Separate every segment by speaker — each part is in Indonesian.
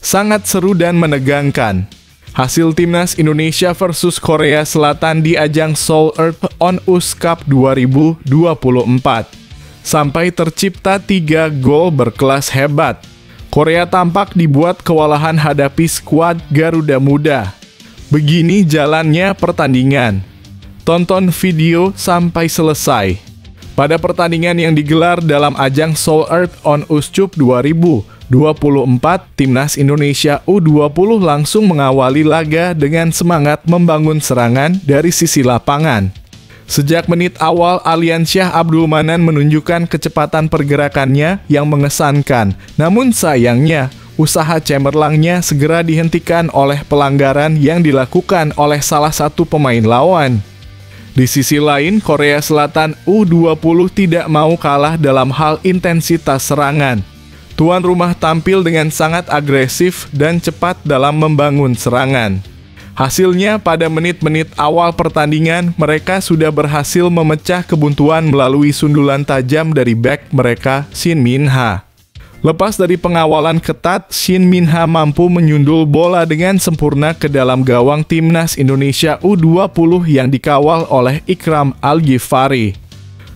Speaker 1: Sangat seru dan menegangkan. Hasil Timnas Indonesia versus Korea Selatan di ajang Seoul Earth-on-Us Cup 2024. Sampai tercipta 3 gol berkelas hebat. Korea tampak dibuat kewalahan hadapi skuad Garuda Muda. Begini jalannya pertandingan. Tonton video sampai selesai. Pada pertandingan yang digelar dalam ajang Seoul Earth-on-Us Cup 2024, Timnas Indonesia U20 langsung mengawali laga dengan semangat membangun serangan dari sisi lapangan. Sejak menit awal, Aliansyah Abdul Manan menunjukkan kecepatan pergerakannya yang mengesankan. Namun sayangnya, usaha cemerlangnya segera dihentikan oleh pelanggaran yang dilakukan oleh salah satu pemain lawan. Di sisi lain, Korea Selatan U20 tidak mau kalah dalam hal intensitas serangan. Tuan rumah tampil dengan sangat agresif dan cepat dalam membangun serangan. Hasilnya, pada menit-menit awal pertandingan, mereka sudah berhasil memecah kebuntuan melalui sundulan tajam dari bek mereka, Shin Min-ha. Lepas dari pengawalan ketat, Shin Min-ha mampu menyundul bola dengan sempurna ke dalam gawang Timnas Indonesia U20 yang dikawal oleh Ikram Al-Ghifari.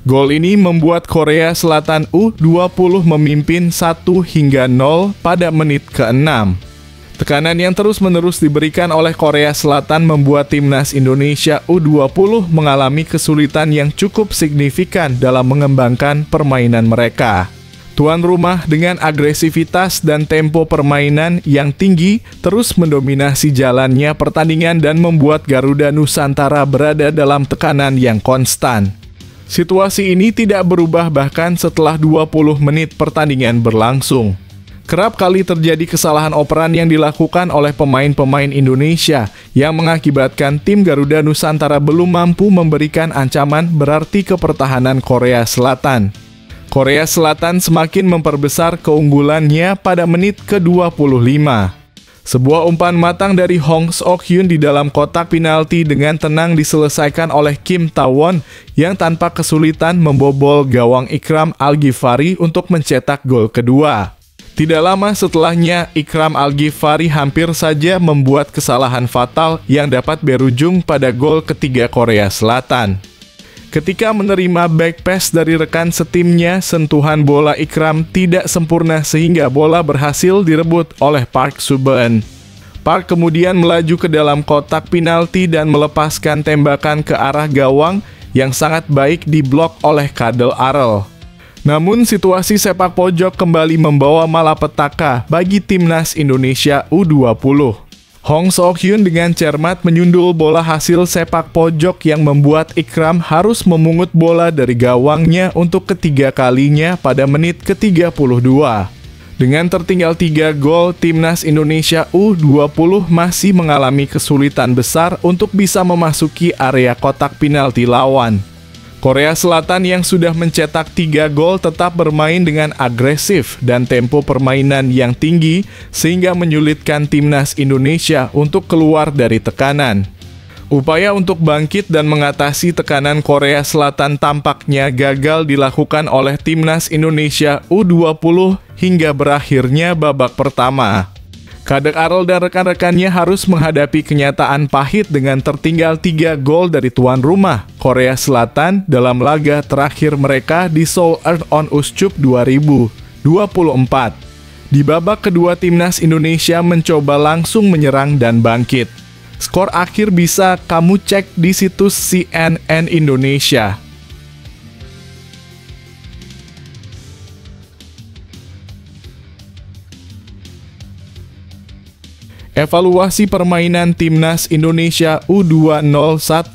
Speaker 1: Gol ini membuat Korea Selatan U20 memimpin 1-0 pada menit ke-6. Tekanan yang terus-menerus diberikan oleh Korea Selatan membuat Timnas Indonesia U20 mengalami kesulitan yang cukup signifikan dalam mengembangkan permainan mereka. Tuan rumah dengan agresivitas dan tempo permainan yang tinggi terus mendominasi jalannya pertandingan dan membuat Garuda Nusantara berada dalam tekanan yang konstan. Situasi ini tidak berubah bahkan setelah 20 menit pertandingan berlangsung. Kerap kali terjadi kesalahan operan yang dilakukan oleh pemain-pemain Indonesia yang mengakibatkan tim Garuda Nusantara belum mampu memberikan ancaman berarti ke pertahanan Korea Selatan. Korea Selatan semakin memperbesar keunggulannya pada menit ke-25. Sebuah umpan matang dari Hong Seok-hyun di dalam kotak penalti dengan tenang diselesaikan oleh Kim Ta-won yang tanpa kesulitan membobol gawang Ikram Al-Ghifari untuk mencetak gol kedua. Tidak lama setelahnya, Ikram Al-Ghifari hampir saja membuat kesalahan fatal yang dapat berujung pada gol ketiga Korea Selatan. Ketika menerima back pass dari rekan setimnya, sentuhan bola Ikram tidak sempurna sehingga bola berhasil direbut oleh Park Soo-beon. Park kemudian melaju ke dalam kotak penalti dan melepaskan tembakan ke arah gawang yang sangat baik diblok oleh Kadel Arel. Namun situasi sepak pojok kembali membawa malapetaka bagi Timnas Indonesia U20. Hong Seok-hyun dengan cermat menyundul bola hasil sepak pojok yang membuat Ikram harus memungut bola dari gawangnya untuk ketiga kalinya pada menit ke-32. Dengan tertinggal 3 gol, Timnas Indonesia U20 masih mengalami kesulitan besar untuk bisa memasuki area kotak penalti lawan. Korea Selatan yang sudah mencetak 3 gol tetap bermain dengan agresif dan tempo permainan yang tinggi sehingga menyulitkan Timnas Indonesia untuk keluar dari tekanan. Upaya untuk bangkit dan mengatasi tekanan Korea Selatan tampaknya gagal dilakukan oleh Timnas Indonesia U20 hingga berakhirnya babak pertama. Kadek Arel dan rekan-rekannya harus menghadapi kenyataan pahit dengan tertinggal 3 gol dari tuan rumah, Korea Selatan, dalam laga terakhir mereka di Seoul Earth-on-Us Cup 2024. Di babak kedua, Timnas Indonesia mencoba langsung menyerang dan bangkit. Skor akhir bisa kamu cek di situs CNN Indonesia. Evaluasi permainan Timnas Indonesia U201.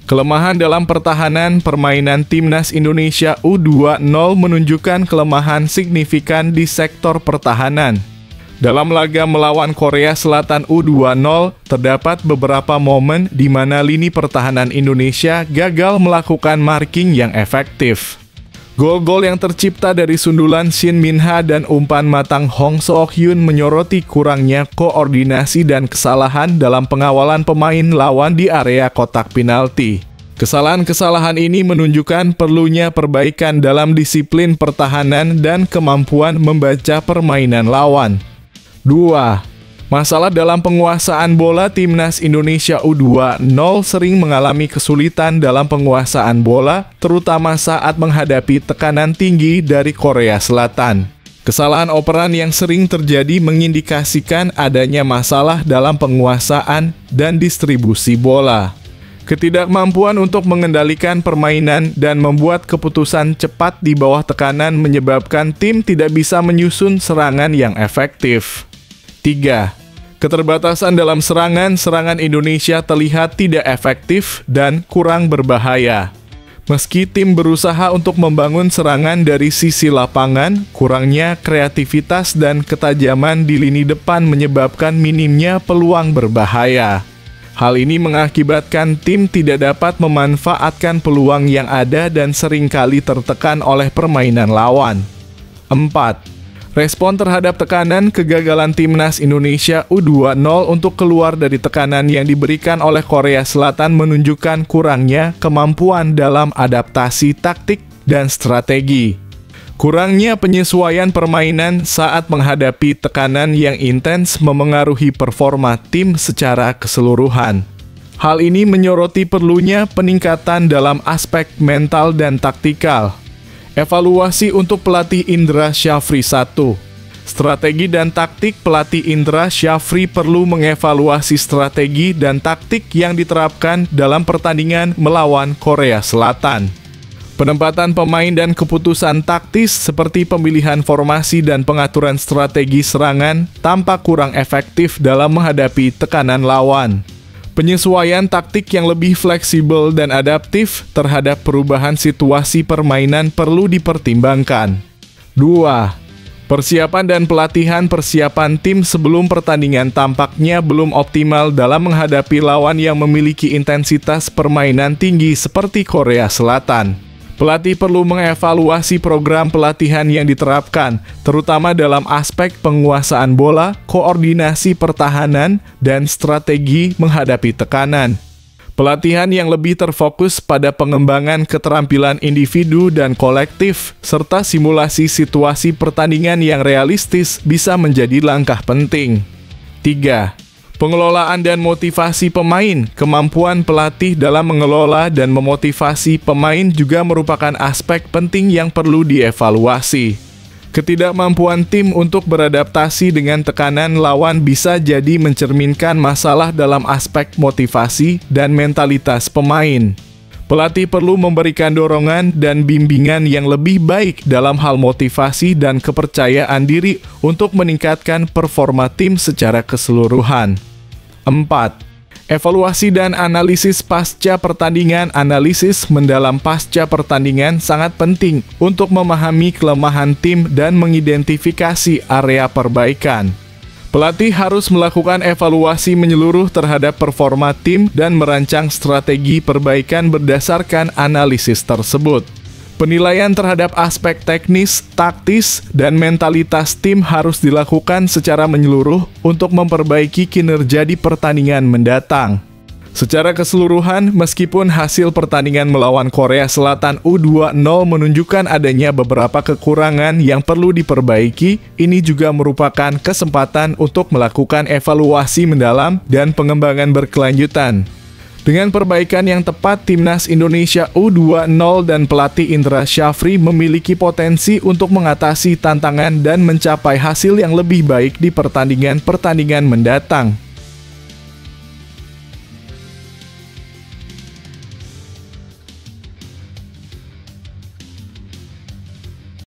Speaker 1: Kelemahan dalam pertahanan permainan Timnas Indonesia U20 menunjukkan kelemahan signifikan di sektor pertahanan. Dalam laga melawan Korea Selatan U20, terdapat beberapa momen di mana lini pertahanan Indonesia gagal melakukan marking yang efektif. Gol-gol yang tercipta dari sundulan Shin Min-ha dan umpan matang Hong Seok-hyun menyoroti kurangnya koordinasi dan kesalahan dalam pengawalan pemain lawan di area kotak penalti. Kesalahan-kesalahan ini menunjukkan perlunya perbaikan dalam disiplin pertahanan dan kemampuan membaca permainan lawan. 2. Masalah dalam penguasaan bola. Timnas Indonesia U20 sering mengalami kesulitan dalam penguasaan bola, terutama saat menghadapi tekanan tinggi dari Korea Selatan. Kesalahan operan yang sering terjadi mengindikasikan adanya masalah dalam penguasaan dan distribusi bola. Ketidakmampuan untuk mengendalikan permainan dan membuat keputusan cepat di bawah tekanan menyebabkan tim tidak bisa menyusun serangan yang efektif. 3. Keterbatasan dalam serangan Indonesia terlihat tidak efektif dan kurang berbahaya. Meski tim berusaha untuk membangun serangan dari sisi lapangan, kurangnya kreativitas dan ketajaman di lini depan menyebabkan minimnya peluang berbahaya. Hal ini mengakibatkan tim tidak dapat memanfaatkan peluang yang ada dan seringkali tertekan oleh permainan lawan. 4. Respon terhadap tekanan. Kegagalan Timnas Indonesia U20 untuk keluar dari tekanan yang diberikan oleh Korea Selatan menunjukkan kurangnya kemampuan dalam adaptasi taktik dan strategi. Kurangnya penyesuaian permainan saat menghadapi tekanan yang intens memengaruhi performa tim secara keseluruhan. Hal ini menyoroti perlunya peningkatan dalam aspek mental dan taktikal. Evaluasi untuk pelatih Indra Syafri. 1. Strategi dan taktik. Pelatih Indra Syafri perlu mengevaluasi strategi dan taktik yang diterapkan dalam pertandingan melawan Korea Selatan. Penempatan pemain dan keputusan taktis seperti pemilihan formasi dan pengaturan strategi serangan tampak kurang efektif dalam menghadapi tekanan lawan. Penyesuaian taktik yang lebih fleksibel dan adaptif terhadap perubahan situasi permainan perlu dipertimbangkan. 2. Persiapan dan pelatihan. Persiapan tim sebelum pertandingan tampaknya belum optimal dalam menghadapi lawan yang memiliki intensitas permainan tinggi seperti Korea Selatan. Pelatih perlu mengevaluasi program pelatihan yang diterapkan, terutama dalam aspek penguasaan bola, koordinasi pertahanan, dan strategi menghadapi tekanan. Pelatihan yang lebih terfokus pada pengembangan keterampilan individu dan kolektif, serta simulasi situasi pertandingan yang realistis bisa menjadi langkah penting. 3. Pengelolaan dan motivasi pemain. Kemampuan pelatih dalam mengelola dan memotivasi pemain juga merupakan aspek penting yang perlu dievaluasi. Ketidakmampuan tim untuk beradaptasi dengan tekanan lawan bisa jadi mencerminkan masalah dalam aspek motivasi dan mentalitas pemain. Pelatih perlu memberikan dorongan dan bimbingan yang lebih baik dalam hal motivasi dan kepercayaan diri untuk meningkatkan performa tim secara keseluruhan. 4. Evaluasi dan analisis pasca pertandingan. Analisis mendalam pasca pertandingan sangat penting untuk memahami kelemahan tim dan mengidentifikasi area perbaikan. Pelatih harus melakukan evaluasi menyeluruh terhadap performa tim dan merancang strategi perbaikan berdasarkan analisis tersebut. Penilaian terhadap aspek teknis, taktis, dan mentalitas tim harus dilakukan secara menyeluruh untuk memperbaiki kinerja di pertandingan mendatang. Secara keseluruhan, meskipun hasil pertandingan melawan Korea Selatan U20 menunjukkan adanya beberapa kekurangan yang perlu diperbaiki, ini juga merupakan kesempatan untuk melakukan evaluasi mendalam dan pengembangan berkelanjutan. Dengan perbaikan yang tepat, Timnas Indonesia U20 dan pelatih Indra Syafri memiliki potensi untuk mengatasi tantangan dan mencapai hasil yang lebih baik di pertandingan-pertandingan mendatang.